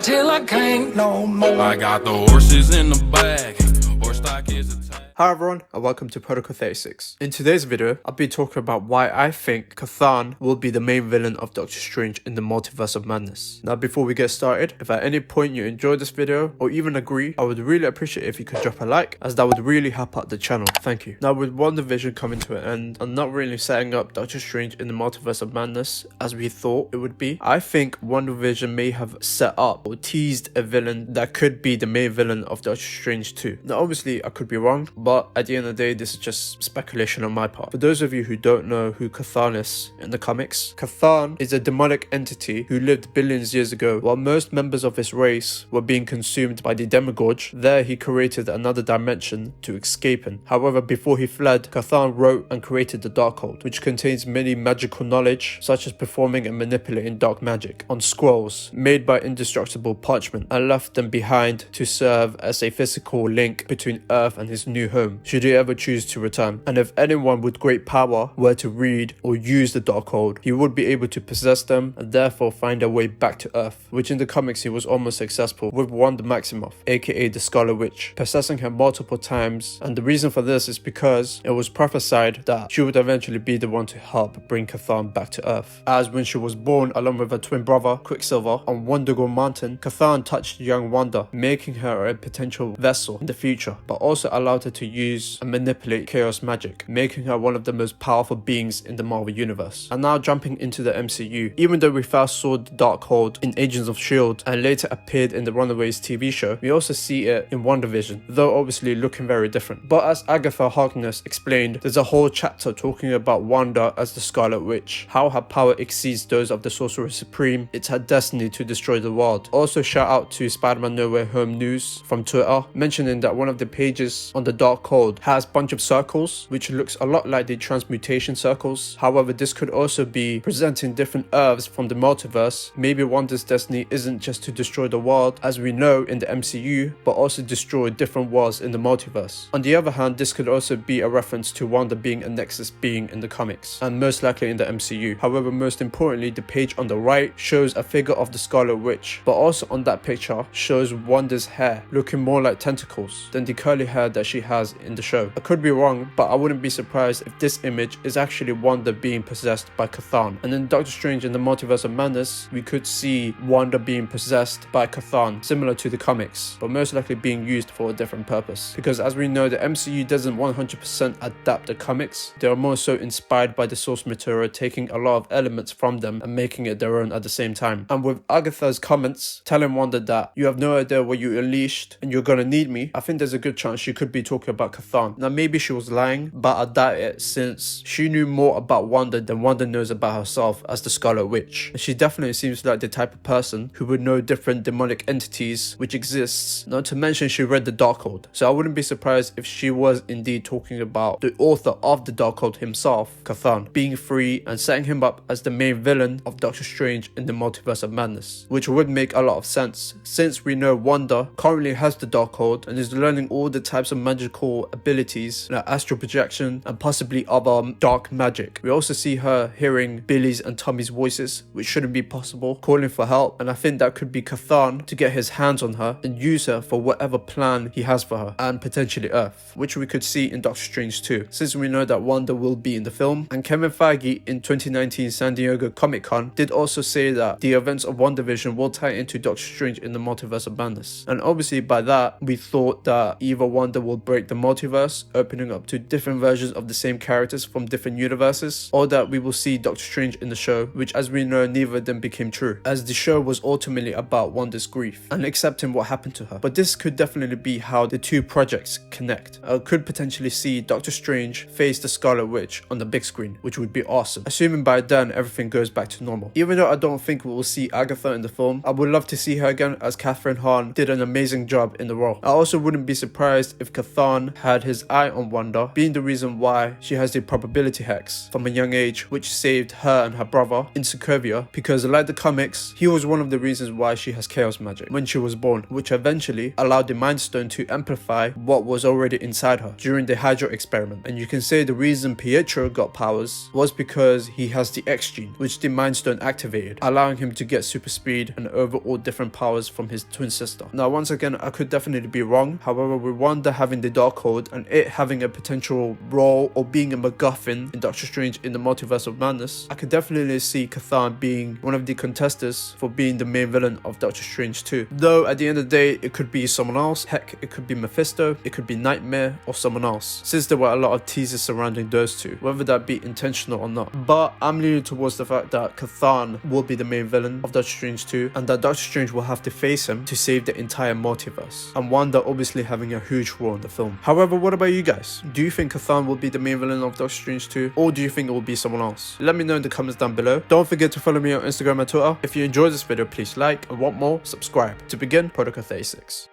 till I can't no more. I got the horses in the bag. Horse stock is a tag. Hi everyone and welcome to Protocol 36. In today's video, I'll be talking about why I think Chthon will be the main villain of Doctor Strange in the Multiverse of Madness. Now before we get started, if at any point you enjoyed this video or even agree, I would really appreciate if you could drop a like, as that would really help out the channel. Thank you. Now with WandaVision coming to an end and not really setting up Doctor Strange in the Multiverse of Madness as we thought it would be, I think WandaVision may have set up or teased a villain that could be the main villain of Doctor Strange 2. Now obviously I could be wrong, but at the end of the day, this is just speculation on my part. For those of you who don't know who Chthon is in the comics, Chthon is a demonic entity who lived billions years ago. While most members of his race were being consumed by the Demiurge, there he created another dimension to escape in. However, before he fled, Chthon wrote and created the Darkhold, which contains many magical knowledge, such as performing and manipulating dark magic, on scrolls made by indestructible parchment, and left them behind to serve as a physical link between Earth and his new home, should he ever choose to return. And if anyone with great power were to read or use the Darkhold, he would be able to possess them and therefore find a way back to Earth, which in the comics he was almost successful with Wanda Maximoff, aka the Scarlet Witch, possessing her multiple times. And the reason for this is because it was prophesied that she would eventually be the one to help bring Chthon back to Earth, as when she was born along with her twin brother Quicksilver on Wondergore Mountain, Chthon touched young Wanda, making her a potential vessel in the future, but also allowed her to use and manipulate chaos magic, making her one of the most powerful beings in the Marvel Universe. And now jumping into the MCU, even though we first saw the Darkhold in Agents of S.H.I.E.L.D. and later appeared in the Runaways TV show, we also see it in WandaVision, though obviously looking very different. But as Agatha Harkness explained, there's a whole chapter talking about Wanda as the Scarlet Witch, how her power exceeds those of the Sorcerer Supreme, it's her destiny to destroy the world. Also shout out to Spider-Man No Way Home News from Twitter, mentioning that one of the pages on the Darkhold has a bunch of circles, which looks a lot like the transmutation circles. However, this could also be presenting different Earths from the multiverse. Maybe Wanda's destiny isn't just to destroy the world, as we know in the MCU, but also destroy different worlds in the multiverse. On the other hand, this could also be a reference to Wanda being a Nexus being in the comics, and most likely in the MCU. However, most importantly, the page on the right shows a figure of the Scarlet Witch, but also on that picture shows Wanda's hair looking more like tentacles than the curly hair that she has in the show. I could be wrong, but I wouldn't be surprised if this image is actually Wanda being possessed by Chthon. And in Doctor Strange in the Multiverse of Madness, we could see Wanda being possessed by Chthon, similar to the comics, but most likely being used for a different purpose. Because as we know, the MCU doesn't 100% adapt the comics. They are more so inspired by the source material, taking a lot of elements from them and making it their own at the same time. And with Agatha's comments telling Wanda that you have no idea what you unleashed and you're gonna need me, I think there's a good chance she could be talking about Chthon. Now maybe she was lying, but I doubt it, since she knew more about Wanda than Wanda knows about herself as the Scarlet Witch. And she definitely seems like the type of person who would know different demonic entities which exists, not to mention she read the Darkhold. So I wouldn't be surprised if she was indeed talking about the author of the Darkhold himself, Chthon, being free and setting him up as the main villain of Doctor Strange in the Multiverse of Madness, which would make a lot of sense, since we know Wanda currently has the Darkhold and is learning all the types of magical abilities like astral projection and possibly other dark magic. We also see her hearing Billy's and Tommy's voices, which shouldn't be possible, calling for help, and I think that could be Chthon to get his hands on her and use her for whatever plan he has for her and potentially Earth, which we could see in Doctor Strange 2, since we know that Wanda will be in the film. And Kevin Feige in 2019 San Diego Comic-Con did also say that the events of WandaVision will tie into Doctor Strange in the Multiverse of Madness. And obviously by that we thought that either Wanda will break the multiverse, opening up to different versions of the same characters from different universes, or that we will see Doctor Strange in the show, which as we know neither of them became true, as the show was ultimately about Wanda's grief and accepting what happened to her. But this could definitely be how the two projects connect. I could potentially see Doctor Strange face the Scarlet Witch on the big screen, which would be awesome, assuming by then everything goes back to normal. Even though I don't think we will see Agatha in the film, I would love to see her again, as Catherine Hahn did an amazing job in the role. I also wouldn't be surprised if Chthon Chthon had his eye on Wanda, being the reason why she has the probability hex from a young age, which saved her and her brother in Sokovia, because like the comics, he was one of the reasons why she has chaos magic when she was born, which eventually allowed the Mind Stone to amplify what was already inside her during the Hydra experiment. And you can say the reason Pietro got powers was because he has the X gene, which the Mind Stone activated, allowing him to get super speed and overall different powers from his twin sister. Now once again, I could definitely be wrong. However, with Wanda having the Darkhold and it having a potential role or being a MacGuffin in Doctor Strange in the Multiverse of Madness, I could definitely see Chthon being one of the contestants for being the main villain of Doctor Strange 2. Though at the end of the day, it could be someone else. Heck, it could be Mephisto, it could be Nightmare, or someone else, since there were a lot of teasers surrounding those two, whether that be intentional or not. But I'm leaning towards the fact that Chthon will be the main villain of Doctor Strange 2, and that Doctor Strange will have to face him to save the entire multiverse, and Wanda obviously having a huge role in the film. However, what about you guys? Do you think Chthon will be the main villain of Doctor Strange 2, or do you think it will be someone else? Let me know in the comments down below. Don't forget to follow me on Instagram and Twitter. If you enjoyed this video, please like, and want more, subscribe. To begin, Protocol 36.